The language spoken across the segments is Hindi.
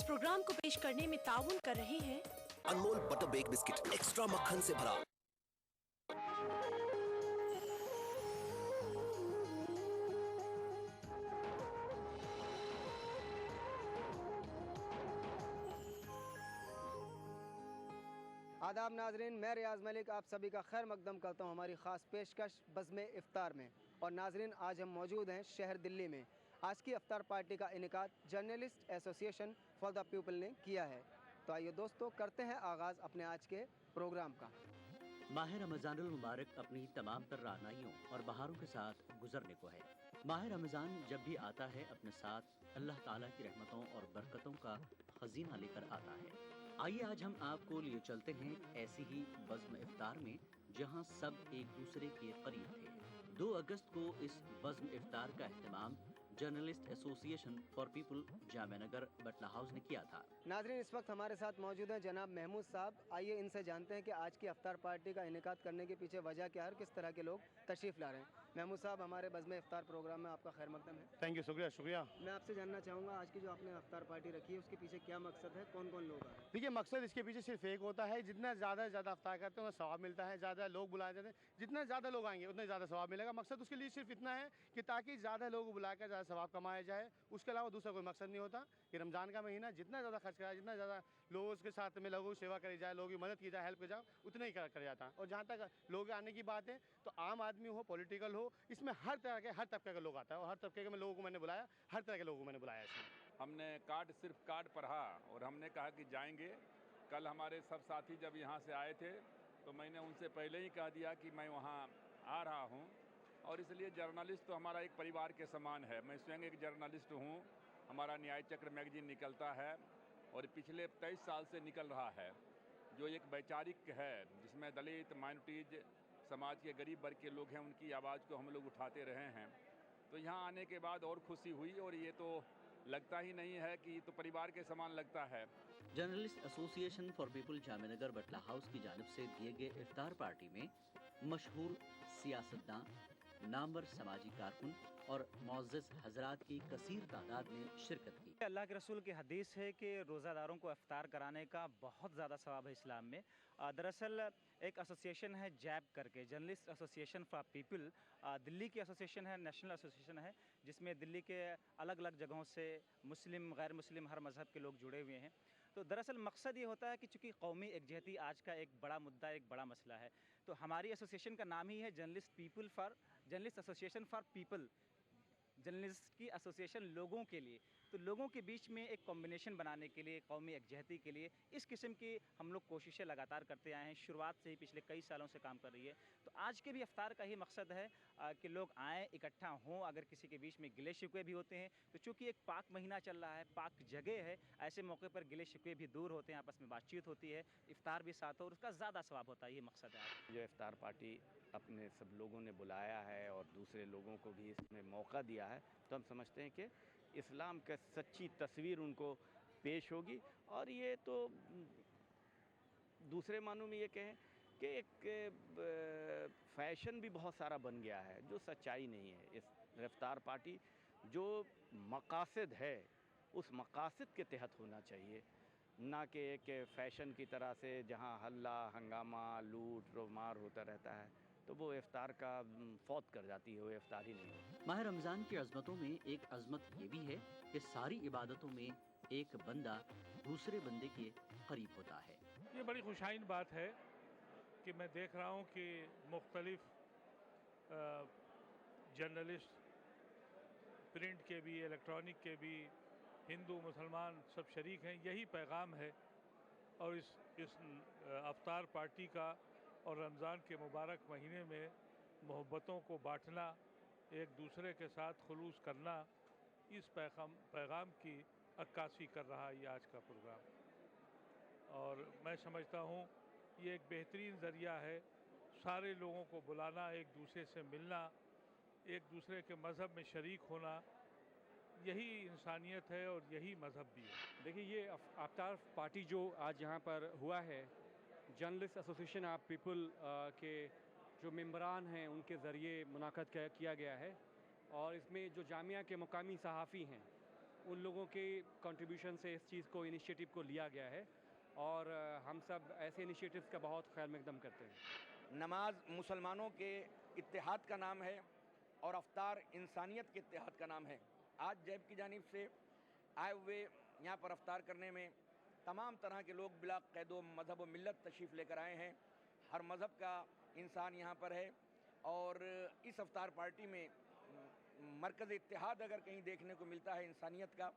प्रोग्राम को पेश करने में ताउन कर रहे हैं अनमोल बटर बेक बिस्किट एक्स्ट्रा मक्खन से भरा। आदाब नाजरीन, मैं रियाज मलिक आप सभी का खैर मकदम करता हूँ हमारी ख़ास पेशकश बज़्म इफ्तार में। और नाजरीन, आज हम मौजूद हैं शहर दिल्ली में। आज की इफ्तार पार्टी का इनेकाद journalist association for the people ने किया है। तो आइए दोस्तों, करते हैं आगाज़ अपने आज के प्रोग्राम का। माह रमज़ानुल मुबारक अपनी तमाम तर रानाइयों और बहारों के साथ गुजरने को है। माह रमज़ान जब भी आता है अपने साथ अल्लाह ताला की रहमतों और बरकतों का खजीना लेकर आता है। आइए आज हम आपको लिए चलते हैं ऐसी ही बज़्म इफ्तार में, जहां सब एक दूसरे के करीब थे। 2 अगस्त को इस बज़्म इफ्तार का एहतमाम journalist association for people Jamia Nagar Batla House ने किया था। नाजरीन, इस वक्त हमारे साथ मौजूद हैं जनाब महमूद साहब। आइए इनसे जानते हैं कि आज की इफ्तार पार्टी का इनेकाद करने के पीछे वजह क्या है, किस तरह के लोग तशरीफ़ ला रहे हैं। महमूद साहब, हमारे बज़्म इफ्तार प्रोग्राम में आपका खैर मकदम है। थैंक यू, शुक्रिया शुक्रिया। मैं आपसे जानना चाहूँगा, आज की जो आपने इफ्तार पार्टी रखी है उसके पीछे क्या मकसद है, कौन कौन लोग आ रहे हैं? देखिए, मकसद इसके पीछे सिर्फ एक होता है, जितना ज़्यादा इफ्तार करते हैं उतना सवाब मिलता है। ज़्यादा लोग बुलाए जाते हैं, जितना ज़्यादा लोग आएंगे उतना ज़्यादा सवाब मिलेगा। मकसद उसके लिए सिर्फ इतना है कि ताकि ज़्यादा लोग बुलाकर ज़्यादा सवाब कमाया जाए। उसके अलावा दूसरा कोई मकसद नहीं होता। कि रमज़ान का महीना जितना ज़्यादा खर्च कराए, जितना ज़्यादा लोगों के साथ में लोगों की सेवा करी जाए, लोगों की मदद की जाए, हेल्प की जाए, उतना ही कर जाता है। और जहाँ तक लोग आने की बात है, तो आम आदमी हो, पॉलिटिकल हो, इसमें हर तबके के लोग आता है। और हर तबके के लोगों को मैंने बुलाया, हर तरह के लोगों को मैंने बुलाया इसमें। हमने सिर्फ कार्ड पढ़ा और हमने कहा कि जाएंगे। कल हमारे सब साथी जब यहाँ से आए थे तो मैंने उनसे पहले ही कह दिया कि मैं वहाँ आ रहा हूँ। और इसलिए जर्नलिस्ट तो हमारा एक परिवार के समान है। मैं स्वयं एक जर्नलिस्ट हूँ। हमारा न्याय चक्र मैगजीन निकलता है और पिछले 23 साल से निकल रहा है, जो एक वैचारिक है जिसमें दलित, माइनॉरिटीज, समाज के गरीब वर्ग के लोग हैं, उनकी आवाज़ को हम लोग उठाते रहे हैं। तो यहाँ आने के बाद और खुशी हुई। और ये तो लगता ही नहीं है कि तो परिवार के समान लगता है। Journalist association for people Jamia Nagar Batla house की जानिब से दिए गए इफ्तार पार्टी में मशहूर सियासतदान, नामवर समाजी कारकुन और मुअज़्ज़ज़ हज़रात की कसीर तादाद ने शिरकत की। अल्लाह के रसूल की हदीस है कि रोज़ादारों को इफ्तार कराने का बहुत ज़्यादा सवाब है इस्लाम में। दरअसल एक एसोसिएशन है जैब करके, journalist association for people, Delhi की एसोसिएशन है, नेशनल एसोसिएशन है, जिसमें दिल्ली के अलग अलग जगहों से मुस्लिम, गैर मुस्लिम, हर मज़हब के लोग जुड़े हुए हैं। तो दरअसल मकसद ये होता है कि चूँकि कौमी एकजहती आज का एक बड़ा मुद्दा, एक बड़ा मसला है, तो हमारी एसोसिएशन का नाम ही है journalist association for people, journalist की एसोसिएशन लोगों के लिए। तो लोगों के बीच में एक कॉम्बिनेशन बनाने के लिए, कौमी एकजहती के लिए इस किस्म की हम लोग कोशिशें लगातार करते आए हैं। शुरुआत से ही पिछले कई सालों से काम कर रही है। तो आज के भी इफ्तार का ही मकसद है कि लोग आएँ, इकट्ठा हों। अगर किसी के बीच में गिले शिकवे भी होते हैं तो चूँकि एक पाक महीना चल रहा है, पाक जगह है, ऐसे मौके पर गिले शिकवे भी दूर होते हैं, आपस में बातचीत होती है, इफ्तार भी साथ हो और उसका ज़्यादा सवाब होता है। ये मकसद है। जो इफ्तार पार्टी अपने सब लोगों ने बुलाया है और दूसरे लोगों को भी इसमें मौका दिया है, तो हम समझते हैं कि इस्लाम का सच्ची तस्वीर उनको पेश होगी। और ये तो दूसरे मानों में ये कहें कि एक फैशन भी बहुत सारा बन गया है, जो सच्चाई नहीं है। इस इफ्तार पार्टी जो मकासद है, उस मकासद के तहत होना चाहिए, ना कि एक फ़ैशन की तरह से जहाँ हल्ला हंगामा, लूट मार होता रहता है, तो वो इफ्तार का फौत कर जाती है, वो इफ्तार ही नहीं है। माह रमज़ान की अज़मतों में एक अज़मत ये भी है कि सारी इबादतों में एक बंदा दूसरे बंदे के करीब होता है। ये बड़ी खुशाइन बात है कि मैं देख रहा हूँ कि मुख्तलिफ जर्नलिस्ट, प्रिंट के भी, इलेक्ट्रॉनिक के भी, हिंदू मुसलमान सब शरीक हैं। यही पैगाम है। और इस इफ्तार पार्टी का और रमज़ान के मुबारक महीने में मोहब्बतों को बांटना, एक दूसरे के साथ खुलूस करना, इस पैगाम की अक्कासी कर रहा है ये आज का प्रोग्राम। और मैं समझता हूँ ये एक बेहतरीन ज़रिया है सारे लोगों को बुलाना, एक दूसरे से मिलना, एक दूसरे के मज़हब में शरीक होना। यही इंसानियत है और यही मज़हब भी है। देखिए, ये इफ्तार पार्टी जो आज यहाँ पर हुआ है, जर्नलिस्ट एसोसिएशन ऑफ पीपल के जो मेंबरान हैं उनके ज़रिए मुनाक़द किया गया है। और इसमें जो जामिया के मुकामी सहाफ़ी हैं उन लोगों के कंट्रीब्यूशन से इस चीज़ को इनिशिएटिव को लिया गया है और हम सब ऐसे इनिशिएटिव्स का बहुत ख्याल मकदम करते हैं। नमाज मुसलमानों के इत्तेहाद का नाम है और अफ्तार इंसानियत के इत्तेहाद का नाम है। आज जैब की जानिब से आए हुए यहाँ पर अफ्तार करने में तमाम तरह के लोग बिला क़ैदो मज़हब व मिल्लत तशरीफ़ लेकर आए हैं। हर मज़हब का इंसान यहाँ पर है और इस अफ्तार पार्टी में मरकज़ इत्तेहाद अगर कहीं देखने को मिलता है इंसानियत का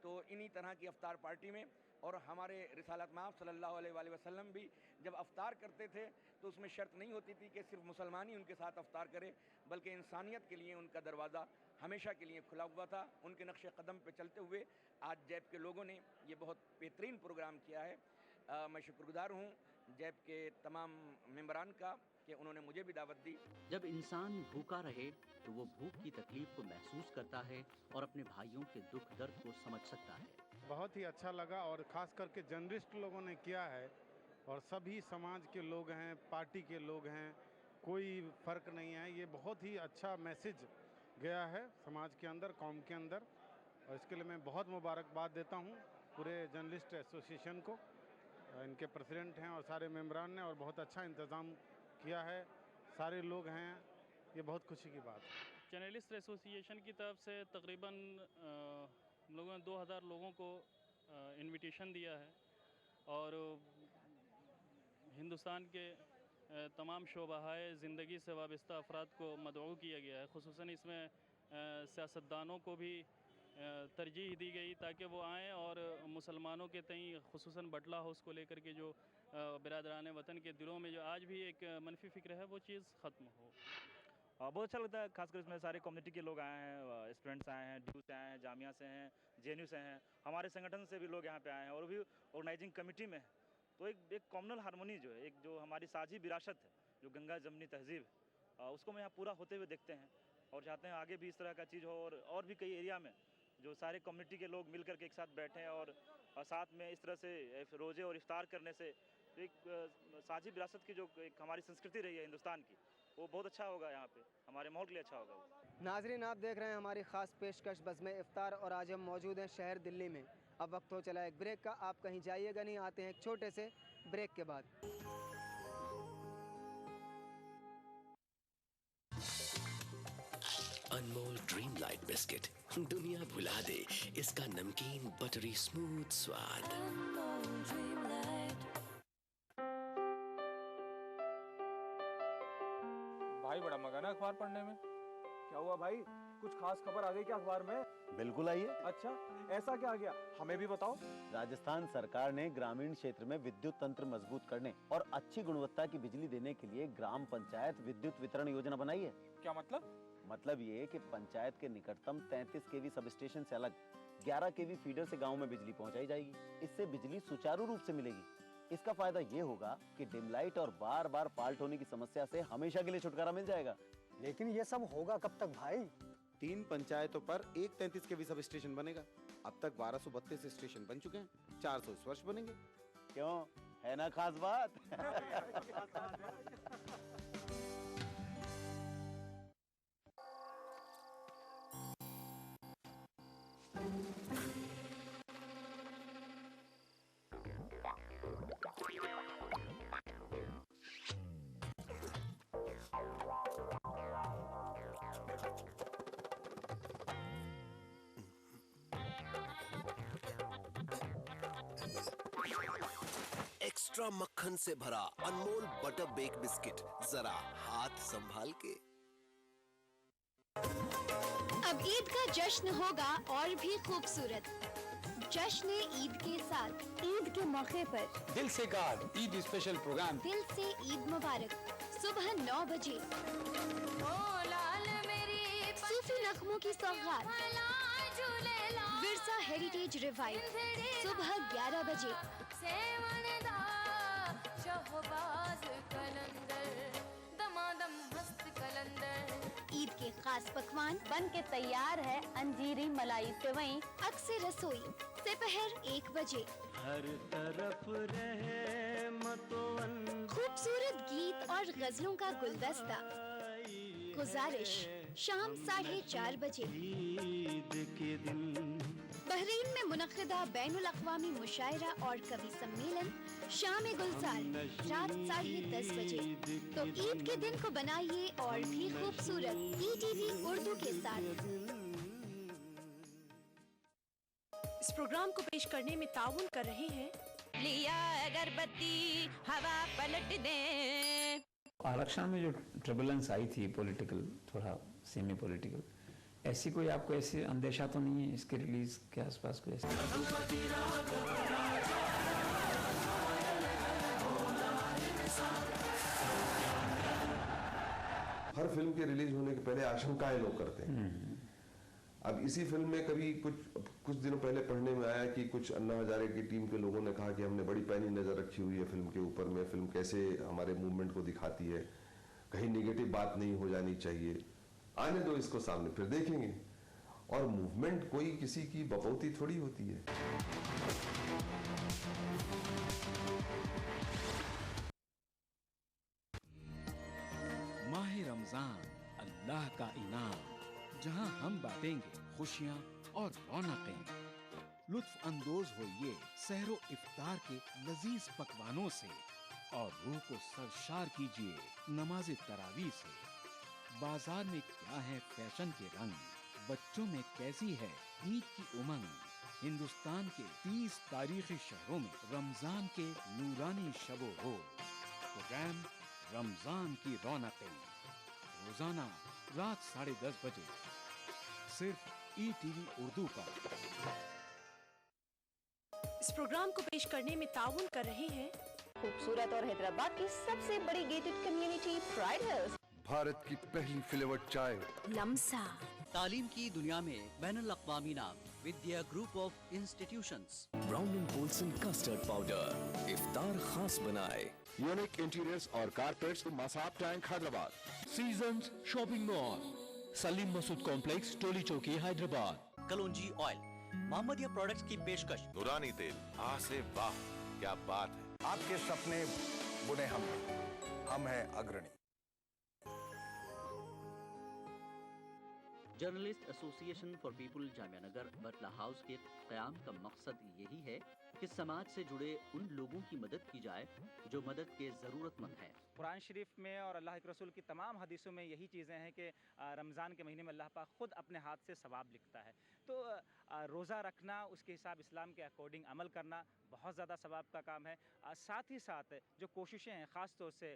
तो इन्हीं तरह की अफ्तार पार्टी में। और हमारे रिसालत माफ़ सल्लल्लाहु अलैहि वसल्लम भी जब अफ्तार करते थे तो उसमें शर्त नहीं होती थी कि सिर्फ मुसलमान ही उनके साथ अफ्तार करे, बल्कि इंसानियत के लिए उनका दरवाज़ा हमेशा के लिए खुला हुआ था। उनके नक्श कदम पे चलते हुए आज जैब के लोगों ने ये बहुत बेहतरीन प्रोग्राम किया है। मैं शुक्रगुजार हूँ जैब के तमाम मेंबरान का कि उन्होंने मुझे भी दावत दी। जब इंसान भूखा रहे तो वो भूख की तकलीफ को महसूस करता है और अपने भाइयों के दुख दर्द को समझ सकता है। बहुत ही अच्छा लगा और ख़ास करके जर्नलिस्ट लोगों ने किया है और सभी समाज के लोग हैं, पार्टी के लोग हैं, कोई फ़र्क नहीं है। ये बहुत ही अच्छा मैसेज गया है समाज के अंदर, कौम के अंदर, और इसके लिए मैं बहुत मुबारकबाद देता हूँ पूरे जर्नलिस्ट एसोसिएशन को। इनके प्रेसिडेंट हैं और सारे मेंबरान ने और बहुत अच्छा इंतज़ाम किया है, सारे लोग हैं, ये बहुत खुशी की बात है। जर्नलिस्ट एसोसिएशन की तरफ से तकरीबन हम लोगों ने 2000 लोगों को इनविटेशन दिया है और हिंदुस्तान के तमाम शोबाहाए ज़िंदगी से वाबस्ता अफराद को मदऊ किया गया है। ख़ुसूसन इसमें सियासतदानों को भी तरजीह दी गई ताकि वो आएँ और मुसलमानों के तई ख़ुसूसन बटला हाउस को लेकर के जो बिरादरान वतन के दिलों में जो आज भी एक मनफी फ़िक्र है वो चीज़ ख़त्म हो। बहुत अच्छा लगता है, खासकर इसमें सारे कम्युनिटी के लोग आए हैं, स्टूडेंट्स आए हैं, ड्यू से आए हैं, जामिया से हैं, JNU से हैं, हमारे संगठन से भी लोग यहाँ पे आए हैं और भी ऑर्गेनाइजिंग कमेटी में। तो एक कॉम्युनल हारमोनी जो है, एक जो हमारी साझी विरासत है, जो गंगा जमनी तहजीब, उसको मैं यहाँ पूरा होते हुए देखते हैं और चाहते हैं आगे भी इस तरह का चीज़ हो और भी कई एरिया में जो सारे कम्युनिटी के लोग मिल करके एक साथ बैठें और साथ में इस तरह से रोज़े और इफ्तार करने से एक साझी विरासत की जो एक हमारी संस्कृति रही है हिंदुस्तान की, वो बहुत अच्छा होगा। यहाँ पे हमारे माहौल के लिए अच्छा होगा। नाजरीन, आप देख रहे हैं हमारी ख़ास पेशकश बज़्म इफ्तार और आज हम मौजूद हैं शहर दिल्ली में। अब वक्त हो चला एक ब्रेक का, आप कहीं जाइएगा नहीं, आते हैं एक छोटे से ब्रेक के बाद। अनमोल ड्रीम लाइट बिस्किट, दुनिया भुला दे इसका नमकीन बटरी स्मूथ स्वाद। भाई बड़ा मगन है अखबार पढ़ने में। क्या हुआ भाई, कुछ खास खबर आ गई क्या अखबार में? बिल्कुल आई है। अच्छा, ऐसा क्या आ गया, हमें भी बताओ। राजस्थान सरकार ने ग्रामीण क्षेत्र में विद्युत तंत्र मजबूत करने और अच्छी गुणवत्ता की बिजली देने के लिए ग्राम पंचायत विद्युत वितरण योजना बनाई है। क्या मतलब? मतलब ये कि पंचायत के निकटतम 33 kV सब स्टेशन से अलग 11 kV फीडर से गाँव में बिजली पहुँचाई जाएगी। इससे बिजली सुचारू रूप से मिलेगी। इसका फायदा ये होगा कि डिम लाइट और बार बार फॉल्ट होने की समस्या से हमेशा के लिए छुटकारा मिल जाएगा। लेकिन ये सब होगा कब तक भाई? 3 पंचायतों पर एक 33 kV सब स्टेशन बनेगा। अब तक 1232 स्टेशन बन चुके हैं, 400 इस वर्ष बनेंगे। क्यों, है ना खास बात? एक्स्ट्रा मक्खन से भरा अनमोल बटर बेक बिस्किट, जरा हाथ संभाल के। अब ईद का जश्न होगा और भी खूबसूरत। जश्न ईद के साथ, ईद के मौके पर दिल से गार्ड ईद स्पेशल प्रोग्राम। दिल से ईद मुबारक, सुबह 9 बजे। सूफी नगमों की सौगात, विरसा हेरिटेज रिवाइव, सुबह 11 बजे। ईद के खास पकवान बन के तैयार है। अंजीरी मलाई सेवई, अक्सर रसोई, दोपहर 1 बजे। हर तरफ रहे मतवन, खूबसूरत गीत और गजलों का गुलदस्ता। गुजारिश शाम 4:30 बजे। ईद के दिन बहरीन में मुनक़िदा बैनुल अक़वामी मुशायरा और कवि सम्मेलन शाम गुलजार रात 10:30 बजे। तो ईद के दिन को बनाइए और भी खूबसूरत ETV उर्दू के साथ। इस प्रोग्राम को पेश करने में ताउन कर रहे हैं लिया अगरबत्ती हवा पलट दे। आरक्षण में जो ट्रबुलेंस आई थी पॉलिटिकल, थोड़ा सेमी पॉलिटिकल, ऐसी कोई आपको ऐसे अंदेशा तो नहीं है इसके रिलीज के आसपास कोई ऐसा? हर फिल्म के रिलीज होने के पहले आशंकाएं लोग करते हैं। अब इसी फिल्म में कभी कुछ दिनों पहले पढ़ने में आया कि कुछ अन्ना हजारे की टीम के लोगों ने कहा कि हमने बड़ी पैनी नजर रखी हुई है फिल्म के ऊपर में, फिल्म कैसे हमारे मूवमेंट को दिखाती है, कहीं नेगेटिव बात नहीं हो जानी चाहिए, आने दो इसको सामने फिर देखेंगे। और मूवमेंट कोई किसी की बपौती थोड़ी होती है। माह रमजान अल्लाह का इनाम, जहां हम बांटेंगे खुशियां और रौनकें। लुत्फ अंदोज होइए सहरो इफ्तार के लजीज पकवानों से और रूह को सरशार कीजिए नमाज तरावी से। बाजार में क्या है फैशन के रंग, बच्चों में कैसी है ईद की उमंग। हिंदुस्तान के 30 तारीखी शहरों में रमजान के नूरानी शबो रोज। प्रोग्राम रमजान की रौनकें रोजाना रात 10:30 बजे सिर्फ ETV उर्दू पर। इस प्रोग्राम को पेश करने में ताउन कर रहे हैं खूबसूरत और हैदराबाद की सबसे बड़ी gated community pride hills. Bharat की पहली फ्लेवर्ड चाय लम्सा। तालीम की दुनिया में बैनुल अक़वामी नाम Vidya group of institutions. Brown and Polson custard powder इफ्तार खास बनाए। यूनिक इंटीरियर्स और carpets Masab Tank Hyderabad. Seasons shopping mall Salim Masood complex Toli Chowki Hyderabad. कलौंजी ऑयल मोहम्मदिया प्रोडक्ट्स की पेशकश। नूरानी तेल आ से वाह क्या बात है। आपके सपने बुने हम हैं अग्रणी। Journalist association for people Jamia Nagar Batla house के क़याम का मकसद यही है कि समाज से जुड़े उन लोगों की मदद की जाए जो मदद के ज़रूरतमंद हैं। कुरान शरीफ में और अल्लाह के रसूल की तमाम हदीसों में यही चीज़ें हैं कि रमज़ान के महीने में अल्लाह पाक ख़ुद अपने हाथ से सवाब लिखता है। तो रोज़ा रखना, उसके हिसाब इस्लाम के अकॉर्डिंग अमल करना बहुत ज़्यादा सवाब का काम है। साथ ही साथ जो कोशिशें हैं ख़ास तौर से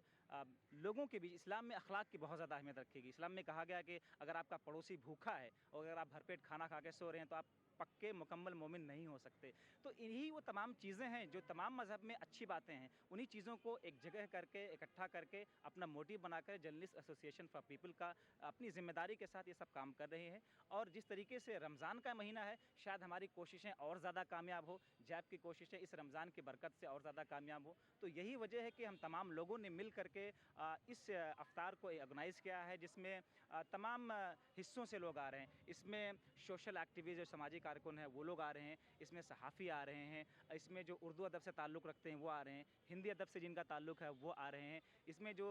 लोगों के बीच, इस्लाम में अखलाक की बहुत ज़्यादा अहमियत रखेगी। इस्लाम में कहा गया कि अगर आपका पड़ोसी भूखा है और अगर आप भरपेट खाना खा के सो रहे हैं तो आप पक्के मुकम्मल मोमिन नहीं हो सकते। तो इन्हीं वो तमाम चीज़ें हैं जो तमाम मज़हब में अच्छी बातें हैं, उन्हीं चीज़ों को एक जगह करके इकट्ठा करके अपना मोटिव बनाकर जर्नलिस्ट एसोसिएशन फॉर पीपल का अपनी ज़िम्मेदारी के साथ ये सब काम कर रहे हैं। और जिस तरीके से रमज़ान का महीना है, शायद हमारी कोशिशें और ज़्यादा कामयाब हो, जैब की कोशिशें इस रमज़ान की बरकत से और ज़्यादा कामयाब हो। तो यही वजह है कि हम तमाम लोगों ने मिल करके इस अफ्तार को ऑर्गेनाइज़ किया है, जिसमें तमाम हिस्सों से लोग आ रहे हैं। इसमें सोशल एक्टिविस्ट जो सामाजिक कारकुन हैं वो लोग आ रहे हैं, इसमें सहाफ़ी आ रहे हैं, इसमें जो उर्दू अदब से ताल्लुक़ रखते हैं वो आ रहे हैं, हिंदी अदब से जिनका ताल्लुक़ है वो आ रहे हैं, इसमें जो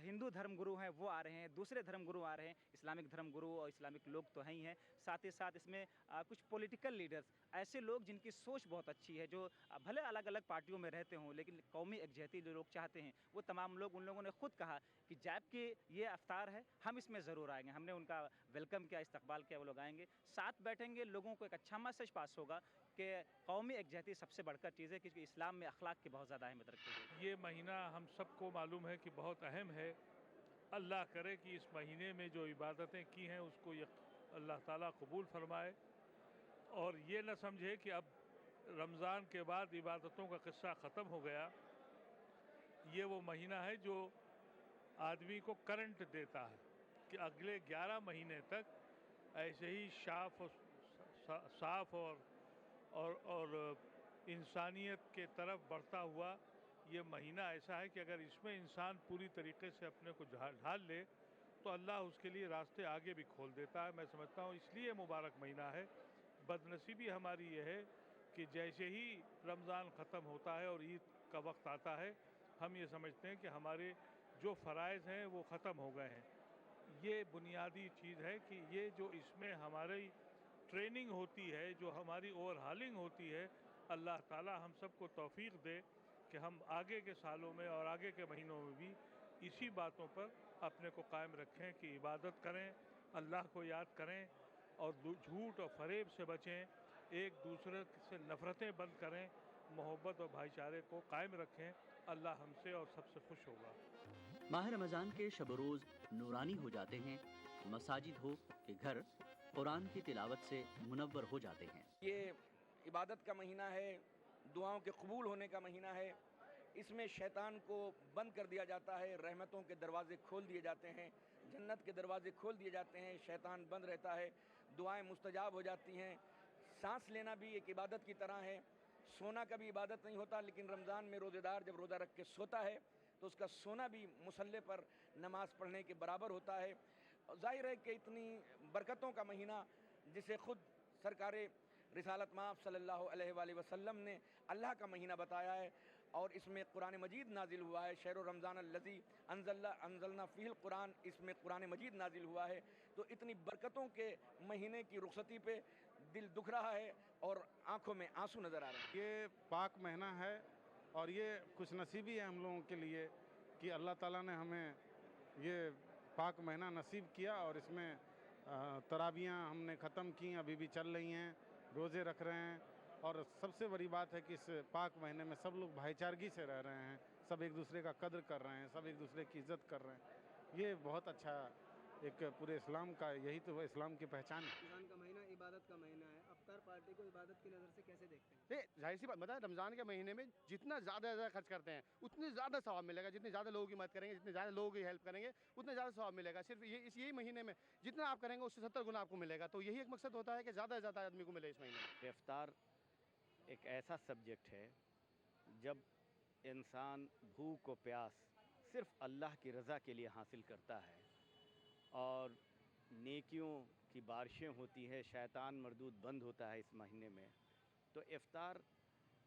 हिंदू धर्म गुरु हैं वो आ रहे हैं, दूसरे धर्म गुरु आ रहे हैं, इस्लामिक धर्म गुरु और इस्लामिक लोग तो हैं ही हैं। साथ ही साथ इसमें कुछ पॉलिटिकल लीडर्स, ऐसे लोग जिनकी सोच बहुत अच्छी है, जो भले अलग अलग पार्टियों में रहते हों लेकिन कौमी एकजहती जो लोग चाहते हैं, वो तमाम लोग, उन लोगों ने खुद कहा कि जैब की ये अफ्तार है, हम इसमें ज़रूर आएंगे। हमने उनका वेलकम किया, इस्तकबाल किया, वो लोग आएंगे, साथ बैठेंगे, लोगों को एक अच्छा मैसेज पास होगा कि कौमी एकजहती सबसे बढ़कर चीज़ है, क्योंकि इस्लाम में अखलाक की बहुत ज़्यादा अहमियत रखी है। ये महीना हम सबको मालूम है कि बहुत अहम है। अल्लाह करे कि इस महीने में जो इबादतें की हैं उसको अल्लाह ताला कबूल फरमाए, और ये न समझे कि अब रमज़ान के बाद इबादतों का किस्सा ख़त्म हो गया। ये वो महीना है जो आदमी को करंट देता है कि अगले 11 महीने तक ऐसे ही साफ और इंसानियत के तरफ बढ़ता हुआ ये महीना ऐसा है कि अगर इसमें इंसान पूरी तरीके से अपने को ढाल ले तो अल्लाह उसके लिए रास्ते आगे भी खोल देता है। मैं समझता हूँ इसलिए मुबारक महीना है। बदनसीबी हमारी ये है कि जैसे ही रमज़ान ख़त्म होता है और ईद का वक्त आता है, हम ये समझते हैं कि हमारे जो फ़राइज़ हैं वो ख़त्म हो गए हैं। ये बुनियादी चीज़ है कि ये जो इसमें हमारी ट्रेनिंग होती है, जो हमारी ओवरहालिंग होती है, अल्लाह ताला हम सबको तौफीक दे कि हम आगे के सालों में और आगे के महीनों में भी इसी बातों पर अपने को कायम रखें कि इबादत करें, अल्लाह को याद करें और झूठ और फरेब से बचें, एक दूसरे से नफ़रतें बंद करें, मोहब्बत और भाईचारे को कायम रखें। अल्लाह हमसे और सबसे खुश होगा। माह रमज़ान के शब रोज़ नूरानी हो जाते हैं, मसाजिद हो कि घर कुरान की तिलावत से मुनव्वर हो जाते हैं। ये इबादत का महीना है, दुआओं के कबूल होने का महीना है। इसमें शैतान को बंद कर दिया जाता है, रहमतों के दरवाजे खोल दिए जाते हैं, जन्नत के दरवाजे खोल दिए जाते हैं, शैतान बंद रहता है, दुआएं मुस्तजाब हो जाती हैं। सांस लेना भी एक इबादत की तरह है। सोना कभी इबादत नहीं होता, लेकिन रमज़ान में रोज़ेदार जब रोज़ा रख के सोता है तो उसका सोना भी मुसल्ले पर नमाज पढ़ने के बराबर होता है। जाहिर है कि इतनी बरकतों का महीना, जिसे ख़ुद सरकारे रिसालत माफ़ सल्लल्लाहु अलैहि वसल्लम ने अल्लाह का महीना बताया है, और इसमें कुरान मजीद नाजिल हुआ है। शहर रमज़ान अल्लज़ी अंज़लना फ़ीहिल कुरान, इसमें कुरान मजीद नाजिल हुआ है। तो इतनी बरकतों के महीने की रुखसती पे दिल दुख रहा है और आंखों में आंसू नज़र आ रहे हैं। ये पाक महीना है और ये खुश नसीबी है हम लोगों के लिए कि अल्लाह ताला ने हमें ये पाक महीना नसीब किया, और इसमें तराबियाँ हमने ख़त्म की, अभी भी चल रही हैं, रोज़े रख रहे हैं। और सबसे बड़ी बात है कि इस पाक महीने में सब लोग भाईचारगी से रह रहे हैं, सब एक दूसरे का कद्र कर रहे हैं, सब एक दूसरे की इज़्ज़त कर रहे हैं। ये बहुत अच्छा एक पूरे इस्लाम का, यही तो इस्लाम की पहचान है। रमज़ान का महीना इबादत का महीना है, अफ्तार पार्टी को इबादत की नज़र से कैसे देखते हैं? देखिए, जाहिर सी बात बता, रमज़ान के महीने में जितना ज़्यादा खर्च करते हैं उतनी ज़्यादा सवाब मिलेगा। जितने ज़्यादा लोगों की मदद करेंगे, जितने ज़्यादा लोगों की हेल्प करेंगे, उतने ज़्यादा सवाब मिलेगा। सिर्फ यही महीने में जितना आप करेंगे उससे 70 गुना आपको मिलेगा। तो यही एक मकसद होता है कि ज़्यादा से ज़्यादा आदमी को मिले इस महीने में। इफ्तार एक ऐसा सब्जेक्ट है जब इंसान भूख और प्यास सिर्फ अल्लाह की रज़ा के लिए हासिल करता है और नेकियों की बारिशें होती है, शैतान मरदूद बंद होता है इस महीने में। तो इफ्तार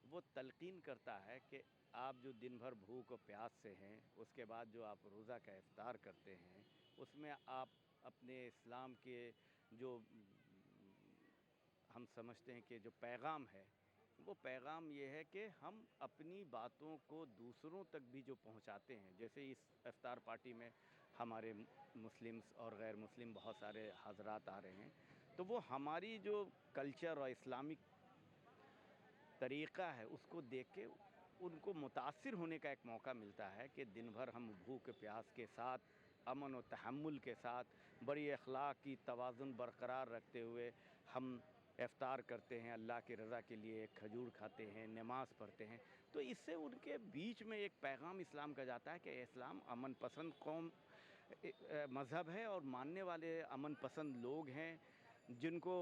वो तलकीन करता है कि आप जो दिन भर भूख और प्यास से हैं, उसके बाद जो आप रोज़ा का इफ्तार करते हैं, उसमें आप अपने इस्लाम के जो हम समझते हैं कि जो पैगाम है, वो पैगाम ये है कि हम अपनी बातों को दूसरों तक भी जो पहुंचाते हैं। जैसे इस इफ्तार पार्टी में हमारे मुस्लिम्स और गैर मुस्लिम बहुत सारे हजरात आ रहे हैं, तो वो हमारी जो कल्चर और इस्लामिक तरीक़ा है उसको देख के उनको मुतासिर होने का एक मौका मिलता है कि दिन भर हम भूख प्यास के साथ, अमन और तहम्मुल के साथ, बड़ी अखलाक की तवाज़ुन बरकरार रखते हुए हम इफ्तार करते हैं, अल्लाह की रज़ा के लिए खजूर खाते हैं, नमाज़ पढ़ते हैं। तो इससे उनके बीच में एक पैगाम इस्लाम का जाता है कि इस्लाम अमन पसंद कौम मज़हब है और मानने वाले अमन पसंद लोग हैं, जिनको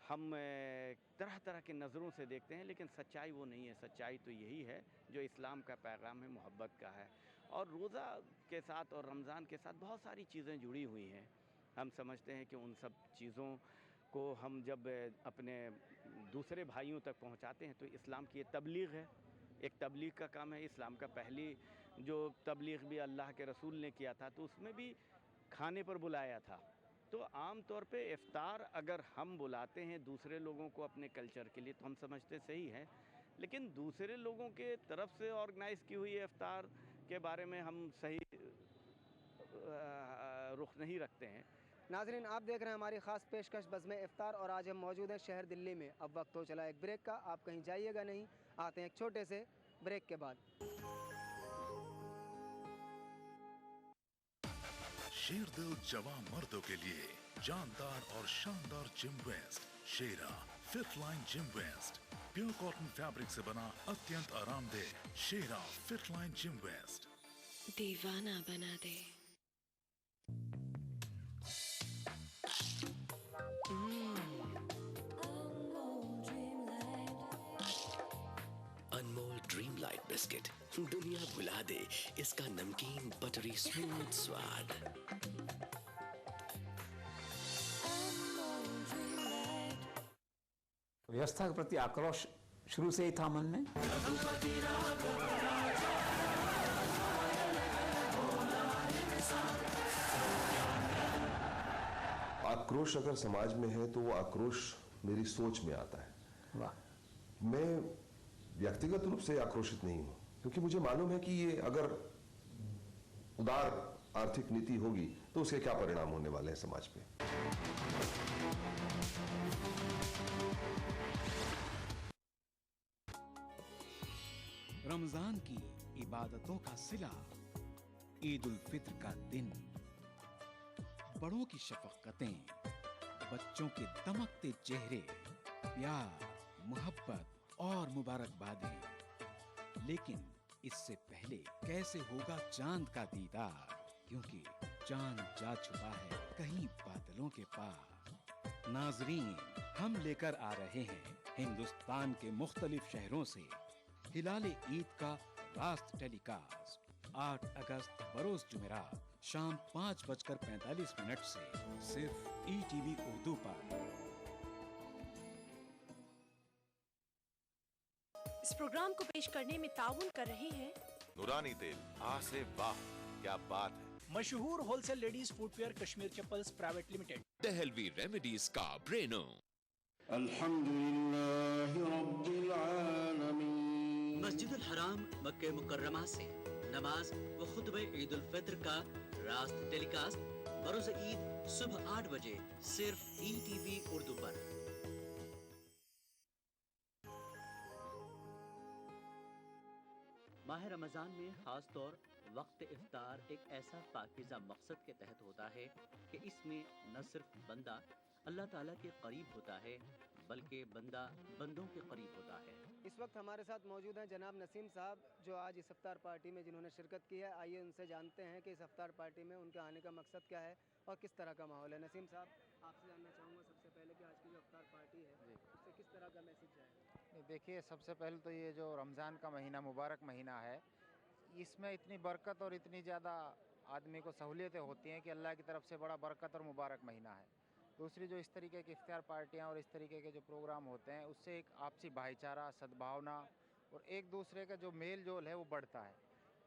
हम तरह तरह के नज़रों से देखते हैं, लेकिन सच्चाई वो नहीं है। सच्चाई तो यही है जो इस्लाम का पैगाम है, मोहब्बत का है। और रोज़ा के साथ और रमज़ान के साथ बहुत सारी चीज़ें जुड़ी हुई हैं। हम समझते हैं कि उन सब चीज़ों को हम जब अपने दूसरे भाइयों तक पहुंचाते हैं तो इस्लाम की ये तबलीग है, एक तबलीग का काम है। इस्लाम का पहली जो तबलीग भी अल्लाह के रसूल ने किया था तो उसमें भी खाने पर बुलाया था। तो आम तौर पे इफ्तार अगर हम बुलाते हैं दूसरे लोगों को अपने कल्चर के लिए तो हम समझते सही है, लेकिन दूसरे लोगों के तरफ से ऑर्गेनाइज़ की हुई इफ्तार के बारे में हम सही रुख नहीं रखते हैं। नाज़रीन, आप देख रहे हैं हमारी ख़ास पेशकश बज़्म इफ्तार, और आज हम मौजूद हैं शहर दिल्ली में। अब वक्त हो चला एक ब्रेक का, आप कहीं जाइएगा नहीं, आते हैं एक छोटे से ब्रेक के बाद। शेरदिल जवान मर्दों के लिए जानदार और शानदार gym vest, Shera 5th line gym vest, pure cotton fabric से बना अत्यंत आरामदेह शेरा 5th लाइन जिम वेस्ट दीवाना बना दे। अनमोल ड्रीम लाइट बिस्किट, दुनिया भुला दे इसका नमकीन बटरी स्मूथ स्वाद। व्यवस्था के प्रति आक्रोश शुरू से ही था मन में। आक्रोश अगर समाज में है तो वो आक्रोश मेरी सोच में आता है। वाह। मैं व्यक्तिगत रूप से आक्रोशित नहीं हूं, क्योंकि मुझे मालूम है कि ये अगर उदार आर्थिक नीति होगी तो उसके क्या परिणाम होने वाले हैं समाज पे। रमजान की इबादतों का सिला, ईद उल फित्र का दिन, बड़ों की शफकतें, बच्चों के दमकते चेहरे, प्यार, मोहब्बत और मुबारकबादें। लेकिन इससे पहले कैसे होगा चांद का दीदार, क्योंकि चांद जा छुपा है कहीं बादलों के पार। नाजरीन, हम लेकर आ रहे हैं हिंदुस्तान के मुख्तलिफ शहरों से हिलाले ईद का रास्त टेलीकास्ट 8 अगस्त बरोज जुमेरात शाम 5:45 से सिर्फ ETV उर्दू पर। इस प्रोग्राम को पेश करने में ताउन कर रहे हैं नूरानी तेल, आ से वाह क्या बात है। मशहूर wholesale ladies footwear Kashmir chappals private limited. Dehlvi remedies का ब्रेनो। अल्हम्दुलिल्लाहि रब्बिल आलमीन। मस्जिद अल हराम मक्के मुकर्रमा से नमाज व खुतबे ईद उल फित्र का रास्त टेलीकास्ट बरोज़ ईद सुबह 8 बजे सिर्फ ETV उर्दू पर। माह रमज़ान में ख़ास तौर वक्त इफ्तार एक ऐसा पाकीज़ा मकसद के तहत होता है कि इसमें न सिर्फ बंदा अल्लाह ताला के करीब होता है, बल्कि बंदा बंदों के करीब होता है। इस वक्त हमारे साथ मौजूद हैं जनाब नसीम साहब, जो आज इस इफ्तार पार्टी में जिन्होंने शिरकत की है। आइए उनसे जानते हैं कि इस इफ्तार पार्टी में उनके आने का मकसद क्या है और किस तरह का माहौल है। नसीम साहब, आपसे जानना चाहूँगा सबसे पहले कि आज की जो इफ्तार पार्टी है उससे किस तरह का मैसेज जाएगा। देखिए, सबसे पहले तो ये जो रमज़ान का महीना मुबारक महीना है, इसमें इतनी बरकत और इतनी ज़्यादा आदमी को सहूलियतें होती हैं कि अल्लाह की तरफ से बड़ा बरकत और मुबारक महीना है। दूसरी जो इस तरीके की इफ्तार पार्टियाँ और इस तरीके के जो प्रोग्राम होते हैं, उससे एक आपसी भाईचारा, सद्भावना और एक दूसरे का जो मेल जोल है वो बढ़ता है।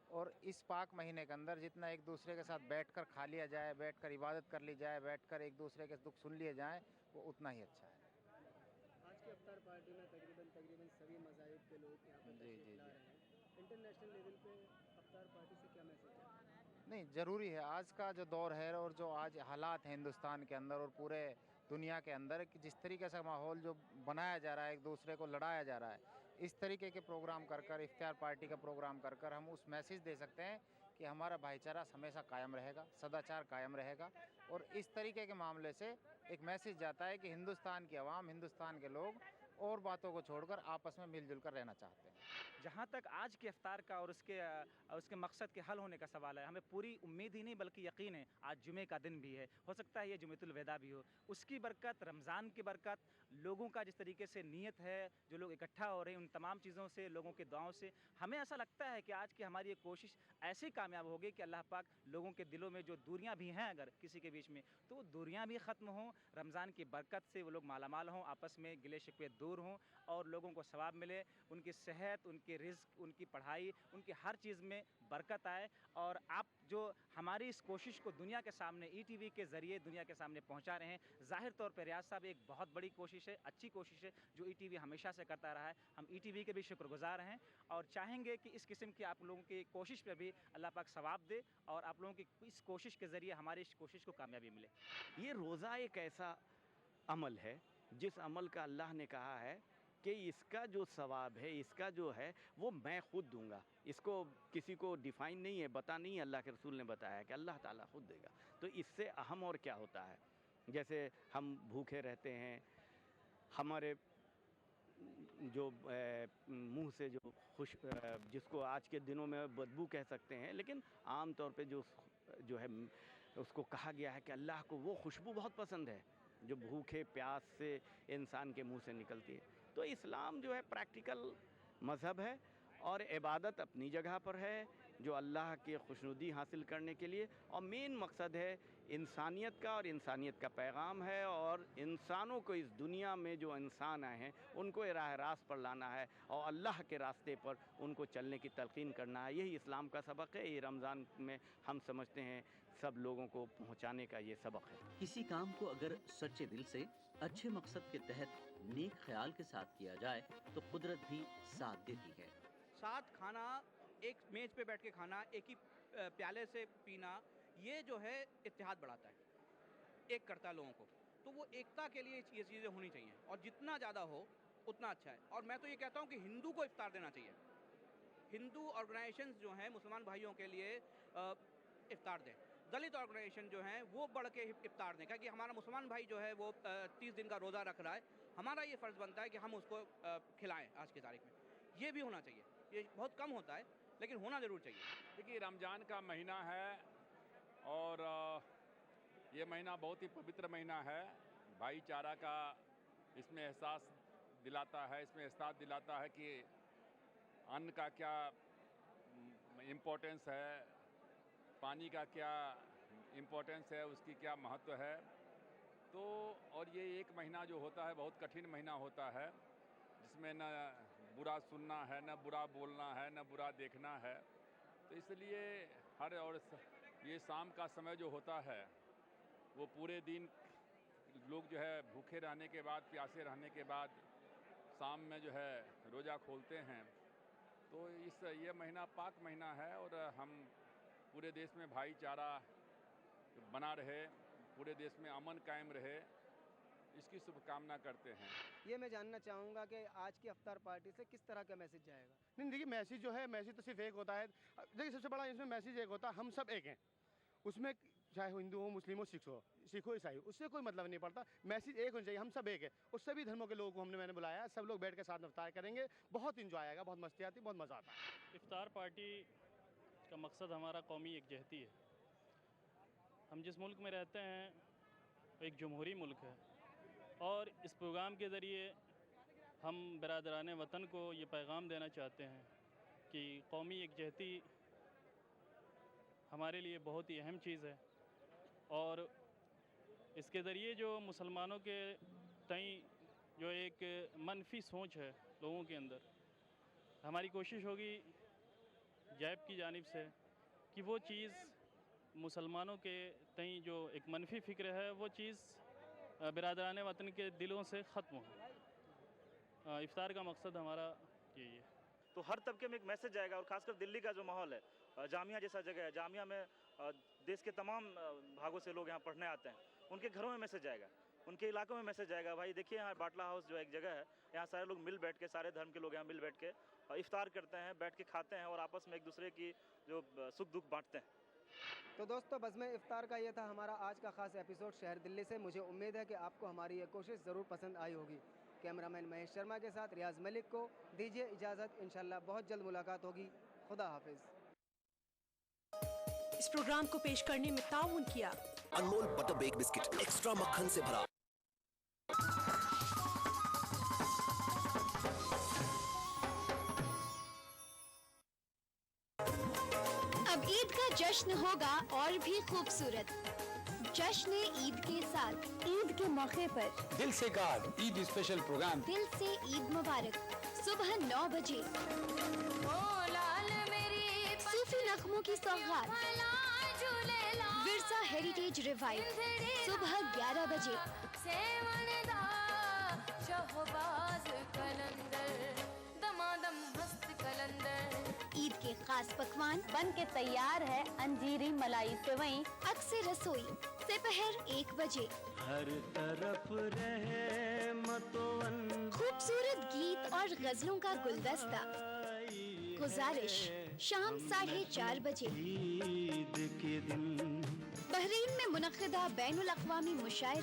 और इस पाक महीने के अंदर जितना एक दूसरे के साथ बैठकर खा लिया जाए, बैठकर इबादत कर ली जाए, बैठकर एक दूसरे के दुख सुन लिए जाएँ, वो उतना ही अच्छा है। आज की इफ्तार पार्टी में तकरीबन सभी मज़ाहिब के लोग यहाँ पर तशरीफ़ ला रहे हैं। इंटरनेशनल लेवल पे इफ्तार पार्टी से क्या मैसेज है? नहीं, ज़रूरी है। आज का जो दौर है और जो आज हालात हैं हिंदुस्तान के अंदर और पूरे दुनिया के अंदर, कि जिस तरीके से माहौल जो बनाया जा रहा है, एक दूसरे को लड़ाया जा रहा है, इस तरीके के प्रोग्राम कर इफ्तार पार्टी का प्रोग्राम कर हम उस मैसेज दे सकते हैं कि हमारा भाईचारा हमेशा कायम रहेगा, सदाचार कायम रहेगा। और इस तरीके के मामले से एक मैसेज जाता है कि हिंदुस्तान की आवाम, हिंदुस्तान के लोग और बातों को छोड़कर आपस में मिलजुल कर रहना चाहते हैं। जहाँ तक आज के इफ्तार का और उसके मकसद के हल होने का सवाल है, हमें पूरी उम्मीद ही नहीं बल्कि यकीन है आज जुमे का दिन भी है, हो सकता है ये जुमेतुल वेदा भी हो। उसकी बरकत, रमज़ान की बरकत, लोगों का जिस तरीके से नीयत है, जो लोग इकट्ठा हो रहे हैं, उन तमाम चीज़ों से, लोगों के दुआओं से हमें ऐसा लगता है कि आज की हमारी ये कोशिश ऐसी कामयाब होगी कि अल्लाह पाक लोगों के दिलों में जो दूरियाँ भी हैं अगर किसी के बीच में, तो वो दूरियाँ भी ख़त्म हों। रमज़ान की बरकत से वो लोग मालामाल हों, आपस में गिले शिकवे दूर हों और लोगों को सवाब मिले, उनकी सेहत, उनके रिज़्क, उनकी पढ़ाई, उनकी हर चीज़ में बरकत आए। और आप जो हमारी इस कोशिश को दुनिया के सामने ETV के ज़रिए दुनिया के सामने पहुंचा रहे हैं, ज़ाहिर तौर पर रियाज साहब एक बहुत बड़ी कोशिश है, अच्छी कोशिश है जो ETV हमेशा से करता रहा है। हम ETV के भी शुक्रगुजार हैं और चाहेंगे कि इस किस्म की आप लोगों की कोशिश पर भी अल्लाह पाक सवाब दे और आप लोगों की इस कोशिश के ज़रिए हमारी इस कोशिश को कामयाबी मिले। ये रोज़ा एक ऐसा अमल है जिस अमल का अल्लाह ने कहा है कि इसका जो सवाब है, इसका जो है वो मैं खुद दूंगा। इसको किसी को डिफ़ाइन नहीं है, बता नहीं है, अल्लाह के रसूल ने बताया है कि अल्लाह ताला खुद देगा। तो इससे अहम और क्या होता है। जैसे हम भूखे रहते हैं, हमारे जो मुंह से जो जिसको आज के दिनों में बदबू कह सकते हैं, लेकिन आम तौर पे जो है उसको कहा गया है कि अल्लाह को वो खुशबू बहुत पसंद है जो भूखे प्यास से इंसान के मुंह से निकलती है। तो इस्लाम जो है प्रैक्टिकल मज़हब है और इबादत अपनी जगह पर है, जो अल्लाह की खुशनुदी हासिल करने के लिए, और मेन मकसद है इंसानियत का और इंसानियत का पैगाम है, और इंसानों को इस दुनिया में जो इंसान आए हैं उनको राह रास्त पर लाना है और अल्लाह के रास्ते पर उनको चलने की तलकीन करना है। यही इस्लाम का सबक है। ये रमज़ान में हम समझते हैं सब लोगों को पहुंचाने का ये सबक है। किसी काम को अगर सच्चे दिल से अच्छे मकसद के तहत नेक ख्याल के साथ किया जाए तो कुदरत भी साथ देती है। साथ खाना, एक मेज पे बैठ के खाना, एक ही प्याले से पीना, ये जो है इत्तेहाद बढ़ाता है, एक करता है लोगों को। तो वो एकता के लिए ये चीज़ें होनी चाहिए और जितना ज़्यादा हो उतना अच्छा है। और मैं तो ये कहता हूँ कि हिंदू को इफ्तार देना चाहिए। हिंदू ऑर्गेनाइजेशंस जो हैं मुसलमान भाइयों के लिए इफ्तार दें। दलित ऑर्गेनाइजेशन जो हैं वो बढ़ के इफ्तार दें, क्योंकि हमारा मुसलमान भाई जो है वो 30 दिन का रोज़ा रख रहा है। हमारा ये फ़र्ज़ बनता है कि हम उसको खिलाएँ आज की तारीख में। ये भी होना चाहिए। ये बहुत कम होता है लेकिन होना ज़रूर चाहिए। देखिए, रमज़ान का महीना है और ये महीना बहुत ही पवित्र महीना है। भाईचारा का इसमें एहसास दिलाता है, इसमें एहसास दिलाता है कि अन्न का क्या इम्पोर्टेंस है, पानी का क्या इम्पोर्टेंस है, उसकी क्या महत्व है। तो और ये एक महीना जो होता है बहुत कठिन महीना होता है, जिसमें न बुरा सुनना है, न बुरा बोलना है, न बुरा देखना है। तो इसलिए हर और ये शाम का समय जो होता है वो पूरे दिन लोग जो है भूखे रहने के बाद, प्यासे रहने के बाद शाम में जो है रोज़ा खोलते हैं। तो ये महीना पाक महीना है और हम पूरे देश में भाईचारा बना रहे, पूरे देश में अमन कायम रहे, इसकी शुभकामना करते हैं। ये मैं जानना चाहूँगा कि आज की अफ्तार पार्टी से किस तरह का मैसेज जाएगा? नहीं, देखिए मैसेज जो है, मैसेज तो सिर्फ एक होता है। देखिए सबसे बड़ा इसमें मैसेज एक होता है, हम सब एक हैं। उसमें चाहे वो हिंदू हो, मुस्लिम हो, सिख हो, ईसाई हो, उससे कोई मतलब नहीं पड़ता। मैसेज एक होना चाहिए, हम सब एक है। और सभी धर्मों के लोगों को मैंने बुलाया, सब लोग बैठ के साथ में इफ्तार करेंगे। बहुत इंजॉय आएगा, बहुत मस्ती आती, बहुत मज़ा आता है। इफ्तार पार्टी का मकसद हमारा कौमी एकजहती है। हम जिस मुल्क में रहते हैं एक जमहूरी मुल्क है और इस प्रोग्राम के ज़रिए हम बरादरान वतन को ये पैगाम देना चाहते हैं कि कौमी एकजहती हमारे लिए बहुत ही अहम चीज़ है। और इसके ज़रिए जो मुसलमानों के तई जो एक मनफी सोच है लोगों के अंदर, हमारी कोशिश होगी जैब की जानिब से कि वो चीज़ मुसलमानों के तई जो एक मनफी फ़िक्र है वो चीज़ बिरादरान वतन के दिलों से ख़त्म हो। इफ्तार का मकसद हमारा यही है। तो हर तबके में एक मैसेज जाएगा और ख़ासकर दिल्ली का जो माहौल है, जामिया जैसा जगह है, जामिया में देश के तमाम भागों से लोग यहाँ पढ़ने आते हैं, उनके घरों में मैसेज जाएगा, उनके इलाकों में मैसेज जाएगा। भाई देखिए यहाँ बाटला हाउस जो एक जगह है, यहाँ सारे लोग मिल बैठ के, सारे धर्म के लोग यहाँ मिल बैठ के इफ्तार करते हैं, बैठ के खाते हैं और आपस में एक दूसरे की जो सुख दुख बांटते हैं। तो दोस्तों, बज़्म इफ्तार का ये था हमारा आज का ख़ास एपिसोड शहर दिल्ली से। मुझे उम्मीद है कि आपको हमारी ये कोशिश ज़रूर पसंद आई होगी। कैमरामैन महेश शर्मा के साथ रियाज मलिक को दीजिए इजाज़त। इंशाल्लाह बहुत जल्द मुलाकात होगी। खुदा हाफिज़। इस प्रोग्राम को पेश करने में ताउन किया अनमोल बटर बेक बिस्किट एक्स्ट्रा मक्खन से भरा। अब ईद का जश्न होगा और भी खूबसूरत। जश्न ईद के साथ, ईद के मौके पर दिल से कार्ड ईद स्पेशल प्रोग्राम। दिल से ईद मुबारक सुबह 9 बजे। सूफी नगमों की सौगात विरसा हेरिटेज रिवाइव सुबह 11 बजे। ईद के खास पकवान बन के तैयार है अंजीरी मलाई सेवई अक्सर रसोई दोपहर 1 बजे। हर तरफ रहे मतवन, खूबसूरत गीत और गजलों का गुलदस्ता। गुजारिश शाम 4:30 बजे। ईद के दिन बहरीन में मुनक्किदा बैनुल अक़वामी मुशायरा